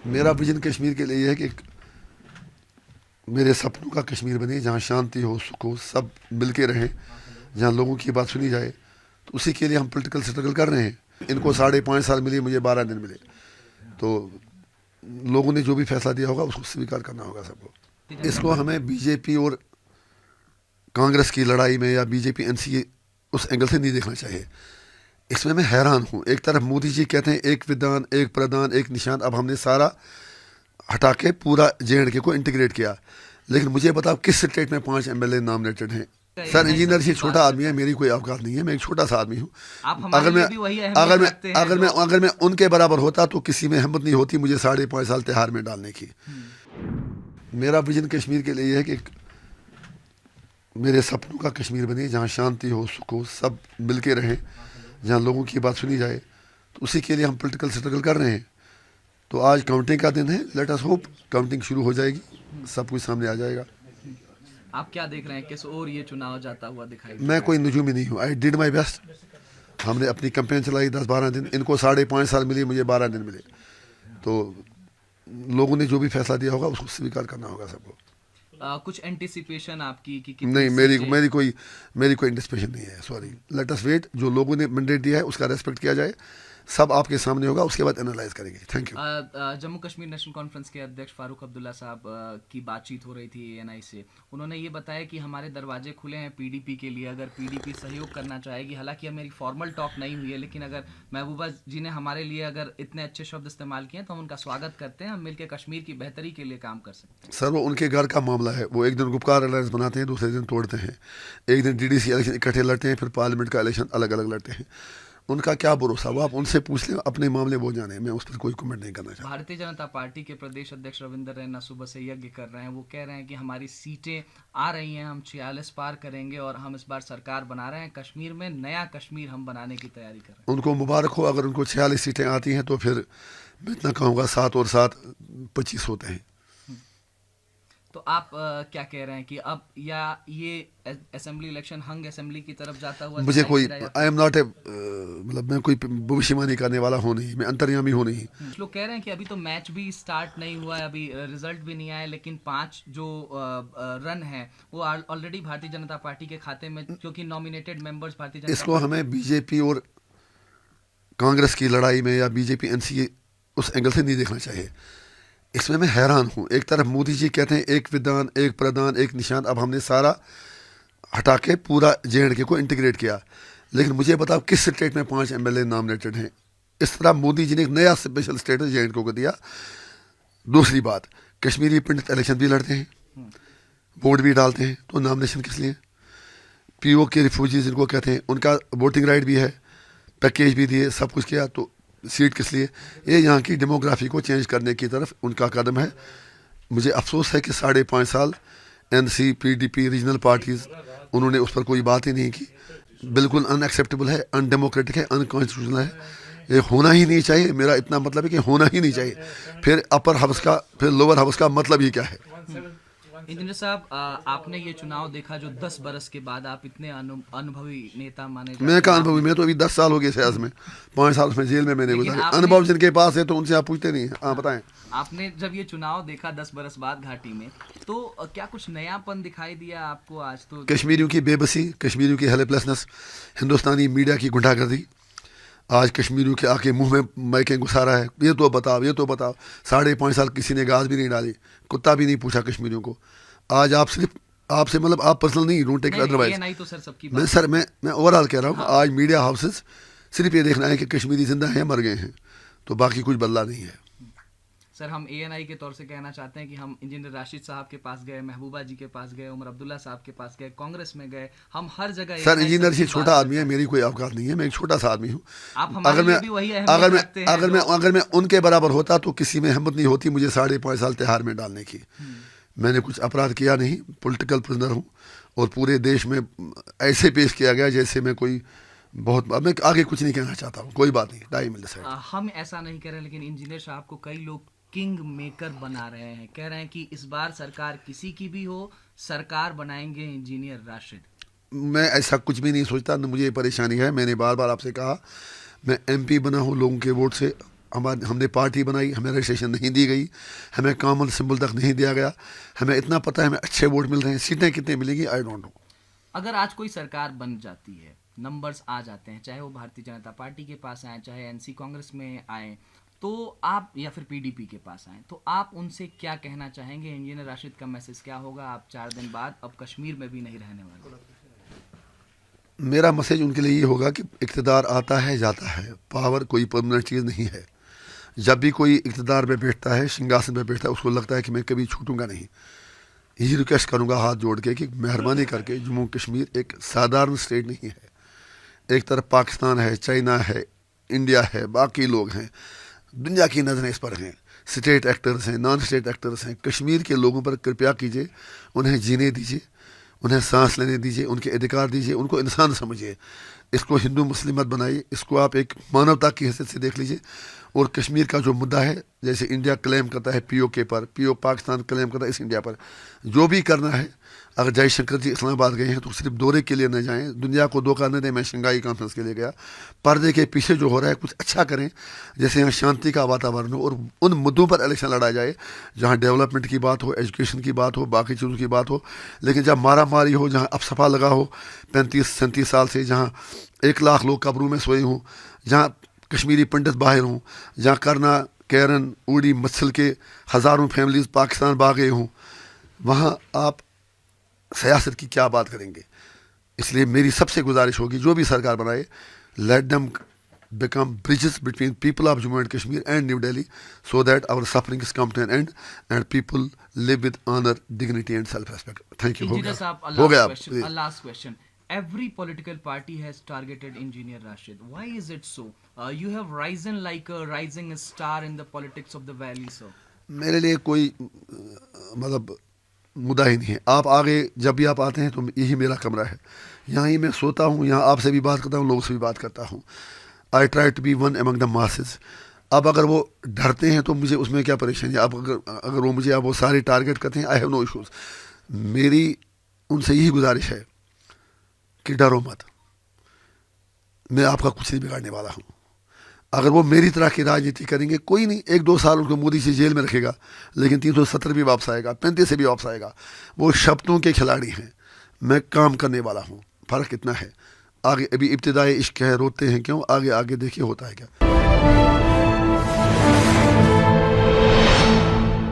मेरा विजन कश्मीर के लिए यह है कि मेरे सपनों का कश्मीर बने, जहाँ शांति हो, सुख हो, सब मिल के रहें, जहाँ लोगों की बात सुनी जाए। तो उसी के लिए हम पॉलिटिकल स्ट्रगल कर रहे हैं। इनको 5.5 साल मिले, मुझे 12 दिन मिले। तो लोगों ने जो भी फैसला दिया होगा उसको स्वीकार करना होगा सबको। इसको हमें बीजेपी और कांग्रेस की लड़ाई में या बीजेपी एनसीए उस एंगल से नहीं देखना चाहिए। इसमें मैं हैरान हूँ। एक तरफ मोदी जी कहते हैं एक विधान, एक प्रधान, एक निशान। अब हमने सारा हटा के पूरा JNK को इंटीग्रेट किया। लेकिन मुझे बताओ किस स्टेट में 5 MLA नॉमिनेटेड हैं? सर, इंजीनियर से छोटा आदमी है, मेरी कोई औकात नहीं है, मैं एक छोटा सा आदमी हूँ। अगर मैं उनके बराबर होता तो किसी में हिम्मत नहीं होती मुझे 5.5 साल तिहाड़ में डालने की। मेरा विजन कश्मीर के लिए है कि मेरे सपनों का कश्मीर बने, जहाँ शांति हो, सुख हो, सब मिल के रहें, जहाँ लोगों की बात सुनी जाए। तो उसी के लिए हम पॉलिटिकल स्ट्रगल कर रहे हैं। तो आज काउंटिंग का दिन है। लेट अस होप काउंटिंग शुरू हो जाएगी, सब कुछ सामने आ जाएगा। आप क्या देख रहे हैं, किस ओर ये चुनाव जाता हुआ दिखाई? मैं कोई नजूमी नहीं हूँ। I did my best. हमने अपनी कैंपेन चलाई 10-12 दिन। इनको 5.5 साल मिले, मुझे 12 दिन मिले। तो लोगों ने जो भी फैसला दिया होगा उसको स्वीकार करना होगा सबको। कुछ एंटिसिपेशन आपकी कि नहीं, मेरी कोई एंटिसिपेशन नहीं है। Sorry, let us wait. जो लोगों ने मैंडेट दिया है उसका रेस्पेक्ट किया जाए। सब आपके सामने होगा, उसके बाद एनालाइज करेंगे। Thank you. Jammu Kashmir national conference के अध्यक्ष फारूक अब्दुल्ला साहब की बातचीत हो रही थी ANI से। उन्होंने ये बताया कि हमारे दरवाजे खुले हैं PDP के लिए, अगर PDP सहयोग करना चाहेगी। हालांकि अब मेरी फॉर्मल टॉक नहीं हुई है, लेकिन अगर महबूबा जी ने हमारे लिए अगर इतने अच्छे शब्द इस्तेमाल किए हैं तो हम उनका स्वागत करते हैं। हम मिलकर कश्मीर की बेहतरी के लिए काम कर सकते हैं। सर, वो उनके घर का मामला है। वो एक दिन गुपकार अलायंस बनाते हैं, दूसरे दिन तोड़ते हैं। एक दिन DDC इलेक्शन इकट्ठे लड़ते हैं, फिर पार्लियामेंट का इलेक्शन अलग अलग लड़ते हैं। उनका क्या भरोसा, वो आप उनसे पूछ लें, अपने मामले वो जाने। मैं उस पर कोई कमेंट नहीं करना चाहता। भारतीय जनता पार्टी के प्रदेश अध्यक्ष रविंदर रैना सुबह से यज्ञ कर रहे हैं। वो कह रहे हैं कि हमारी सीटें आ रही हैं, हम 46 पार करेंगे और हम इस बार सरकार बना रहे हैं। कश्मीर में नया कश्मीर हम बनाने की तैयारी कर रहे हैं। उनको मुबारक हो। अगर उनको 46 सीटें आती हैं तो फिर मैं इतना कहूँगा 7 और 7 25 होते हैं। तो आप क्या कह रहे हैं कि अब या ये असेंबली इलेक्शन हंग असेंबली की तरफ जाता हुआ? मुझे कोई, आई एम नॉट ए, मतलब मैं कोई भविष्यवाणी करने वाला हूँ नहीं, मैं अंतर्यामी हूँ नहीं। कुछ लोग कह रहे हैं कि अभी तो मैच भी स्टार्ट नहीं हुआ है, अभी रिजल्ट भी नहीं आया, लेकिन 5 जो रन है वो ऑलरेडी भारतीय जनता पार्टी के खाते में, क्योंकि नॉमिनेटेड मेंबर्स भारतीय जनता इसको हमें बीजेपी और कांग्रेस की लड़ाई में या बीजेपी एनसीए उस एंगल से नहीं देखना चाहिए। इसमें मैं हैरान हूँ। एक तरफ मोदी जी कहते हैं एक विधान, एक प्रधान, एक निशान। अब हमने सारा हटा के पूरा JNK को इंटीग्रेट किया। लेकिन मुझे बताओ किस स्टेट में 5 MLA नॉमिनेटेड हैं? इस तरह मोदी जी ने एक नया स्पेशल स्टेटस JNK को दिया। दूसरी बात, कश्मीरी पंडित इलेक्शन भी लड़ते हैं, वोट भी डालते हैं, तो नॉमिनेशन किस लिए? POK रिफ्यूजीज जिनको कहते हैं, उनका वोटिंग राइट भी है, पैकेज भी दिए, सब कुछ किया, तो सीट किस लिए? ये यहाँ की डेमोग्राफी को चेंज करने की तरफ उनका कदम है। मुझे अफसोस है कि 5.5 साल NC, PDP, रीजनल पार्टीज, उन्होंने उस पर कोई बात ही नहीं की। बिल्कुल अनएक्सेप्टेबल है, अनडेमोक्रेटिक है, अनकॉन्स्टिट्यूशनल है। ये होना ही नहीं चाहिए। मेरा इतना मतलब है कि होना ही नहीं चाहिए। फिर अपर हाउस का, फिर लोअर हाउस का मतलब ही क्या है? इंजीनियर साहब, आपने ये चुनाव देखा जो 10 बरस के बाद, आप इतने अनुभवी नेता माने जाते हैं। मैं कहाँ अनुभवी? मैं तो अभी 10 साल हो गए सियासत में, 5 साल में जेल में मैंने गुजारे। अनुभव जिनके पास है तो उनसे आप पूछते नहीं। हाँ, बताएं। आपने जब ये चुनाव देखा 10 बरस बाद घाटी में, तो क्या कुछ नयापन दिखाई दिया आपको? आज तो कश्मीरियों की बेबसी, कश्मीरियों की हेल्पलेसनेस, हिंदुस्तानी मीडिया की गुंडागर्दी आज कश्मीरियों के आके मुंह में माइकें घुसा रहा है। ये तो बताओ, ये तो बताओ। 5.5 साल किसी ने घास भी नहीं डाली, कुत्ता भी नहीं पूछा कश्मीरियों को। आज आप सिर्फ, आपसे मतलब आप पर्सनल नहीं, डोंट टेक अदरवाइज। नहीं तो सर सबकी मैं ओवरऑल कह रहा हूँ। आज मीडिया हाउसेस सिर्फ ये देखना है कि कश्मीरी जिंदा हैं, मर गए हैं, तो बाकी कुछ बदला नहीं है। सर, हम ANI के तौर से कहना चाहते हैं कि हम इंजीनियर राशिद साहब के पास गए, महबूबा जी के पास गए, उमर अब्दुल्ला साहब के पास गए, कांग्रेस में गए, हम हर जगह। सर, इंजीनियर से छोटा आदमी है, मेरी कोई औकात नहीं है, मैं एक छोटा सा आदमी हूँ। अगर मैं उनके बराबर होता तो किसी में हिम्मत नहीं होती मुझे 5.5 साल तिहाड़ में डालने की। मैंने कुछ अपराध किया नहीं, पॉलिटिकल प्रिजनर हूँ, और पूरे देश में ऐसे पेश किया गया जैसे मैं कोई बहुत। मैं आगे कुछ नहीं कहना चाहता हूँ, कोई बात नहीं, टाइम मिल जाए। हम ऐसा नहीं कह रहे, लेकिन इंजीनियर साहब को कई लोग किंग मेकर बना रहे हैं, कह रहे हैं कि इस बार सरकार किसी की भी हो, सरकार बनाएंगे इंजीनियर राशिद। मैं ऐसा कुछ भी नहीं सोचता, न मुझे परेशानी है। मैंने बार बार आपसे कहा, मैं MP बना हूँ लोगों के वोट से। हमने पार्टी बनाई, हमें रजिस्ट्रेशन नहीं दी गई, हमें कॉमन सिंबल तक नहीं दिया गया। हमें इतना पता है हमें अच्छे वोट मिल रहे हैं, सीटें कितनी मिलेंगी आई डोंट नो। अगर आज कोई सरकार बन जाती है, नंबर्स आ जाते हैं, चाहे वो भारतीय जनता पार्टी के पास आए, चाहे एनसी कांग्रेस में आए, तो आप या फिर पीडीपी के पास आए, तो आप उनसे क्या कहना चाहेंगे? इंजीनियर राशिद का मैसेज क्या होगा? आप 4 दिन बाद अब कश्मीर में भी नहीं रहने वाले। मेरा मैसेज उनके लिए ये होगा कि इक़्तिदार आता है जाता है, पावर कोई परमानेंट चीज़ नहीं है। जब भी कोई इक़्तिदार में बैठता है, सिंहासन में बैठता है, उसको लगता है कि मैं कभी छूटूंगा नहीं। यही रिक्वेस्ट करूंगा हाथ जोड़ के कि मेहरबानी करके जम्मू कश्मीर एक साधारण स्टेट नहीं है। एक तरफ पाकिस्तान है, चाइना है, इंडिया है, बाकी लोग हैं, दुनिया की नज़रें इस पर हैं, स्टेट एक्टर्स हैं, नॉन स्टेट एक्टर्स हैं। कश्मीर के लोगों पर कृपया कीजिए, उन्हें जीने दीजिए, उन्हें सांस लेने दीजिए, उनके अधिकार दीजिए, उनको इंसान समझिए। इसको हिंदू मुस्लिम मत बनाइए, इसको आप एक मानवता की हैसियत से देख लीजिए। और कश्मीर का जो मुद्दा है, जैसे इंडिया क्लेम करता है पीओके पर, पाकिस्तान क्लेम करता है इस इंडिया पर, जो भी करना है, अगर जयशंकर जी इस्लामाबाद गए हैं तो सिर्फ दौरे के लिए न जाएं, दुनिया को धोखा न दें। मैं शंघाई कॉन्फ्रेंस के लिए गया, पर्दे के पीछे जो हो रहा है कुछ अच्छा करें, जैसे यहाँ शांति का वातावरण हो और उन मुद्दों पर इलेक्शन लड़ा जाए जहाँ डेवलपमेंट की बात हो, एजुकेशन की बात हो, बाकी चीज़ों की बात हो। लेकिन जब मारा मारी हो, जहाँ अपसफा लगा हो 35-37 साल से, जहाँ 1 लाख लोग कब्रों में सोए हों, जहाँ कश्मीरी पंडित बाहर हों, जहाँ करना, कैरन, उड़ी, मत्सल के हज़ारों फैमिलीज पाकिस्तान भाग गए हों, वहाँ आप सियासत की क्या बात करेंगे? इसलिए मेरी सबसे गुजारिश होगी, जो भी सरकार बनाए, let them become bridges between people of Jammu and Kashmir and New Delhi, so that our sufferings come to an end and people live with honor, dignity and self-respect. Thank you. Engineer साहब, हो गया a last question. Every political party has targeted Engineer Rashid. Why is it so? You have risen like a rising star in the politics of the valley, sir. मेरे लिए कोई मतलब मुद्दा ही नहीं है। आप आगे जब भी आप आते हैं तो यही मेरा कमरा है, यहाँ ही मैं सोता हूँ, यहाँ आपसे भी बात करता हूँ, लोगों से भी बात करता हूँ। I try to be one among the masses. अब अगर वो डरते हैं तो मुझे उसमें क्या परेशानी है? अब अगर वो मुझे अब वो सारे टारगेट करते हैं, आई हैव नो इश्यूज। मेरी उनसे यही गुजारिश है कि डरो मत, मैं आपका कुछ नहीं बिगाड़ने वाला हूँ। अगर वो मेरी तरह की राजनीति करेंगे, कोई नहीं, 1-2 साल उनको मोदी से जेल में रखेगा, लेकिन 370 भी वापस आएगा, 35 से भी वापस आएगा। वो शब्दों के खिलाड़ी हैं, मैं काम करने वाला हूँ। फ़र्क इतना है। आगे अभी इब्तिदाई इश्क है, रोते हैं क्यों, आगे आगे देखिए होता है क्या।